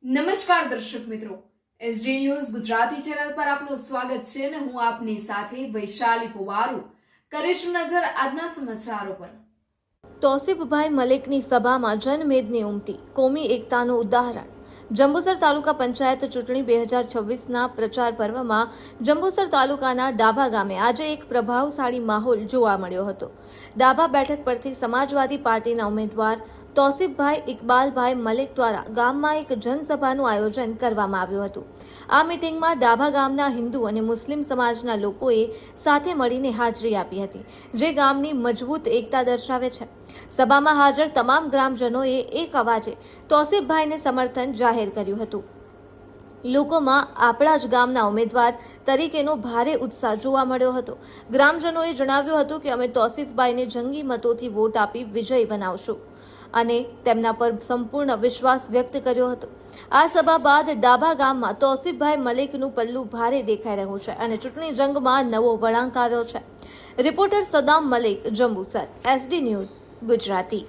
નમસ્કાર દર્શક મિત્રો, એસડી ન્યૂઝ ગુજરાતી ચેનલ પર આપનું સ્વાગત છે અને હું આપની સાથે વૈશાલી પુવારુ કરીશું નજર આજના સમાચારો પર। તૌસીફભાઈ મલિકની સભામાં જનમેદની ઉમટી, કોમી એકતાનું ઉદાહરણ। જંબુસર તાલુકા પંચાયત ચૂંટણી 2026ના પ્રચાર પર્વમાં જંબુસર તાલુકાના ડાભા ગામે આજે એક પ્રભાવશાળી માહોલ જોવા મળ્યો હતો। ડાભા બેઠક પરથી સમાજવાદી પાર્ટીના ઉમેદવાર તૌસીફભાઈ ઇકબાલભાઈ મલિક દ્વારા ગામમાં એક જનસભાનું આયોજન કરવામાં આવ્યું હતું। આ મિટિંગમાં ડાભા ગામના હિન્દુ અને મુસ્લિમ સમાજના લોકોએ સાથે મળીને હાજરી આપી હતી, જે ગામની મજબૂત એકતા દર્શાવે છે। સભામાં હાજર તમામ ગ્રામજનોએ એક અવાજે તૌસીફભાઈને સમર્થન જાહેર કર્યું હતું। લોકોમાં આપણા જ ગામના ઉમેદવાર તરીકેનો ભારે ઉત્સાહ જોવા મળ્યો હતો। ગ્રામજનોએ જણાવ્યું હતું કે અમે તૌસીફભાઈને જંગી મતોથી વોટ આપી વિજયી બનાવશું અને તેમના પર સંપૂર્ણ વિશ્વાસ વ્યક્ત કર્યો હતો। આ સભા બાદ ડાભા ગામમાં તૌસીફભાઈ મલિકનું પલ્લું ભારે દેખાઈ રહ્યું છે અને ચૂંટણી જંગમાં નવો વળાંક આવ્યો છે। Reporter Saddam Malik, Jambusar, SD news Gujarati.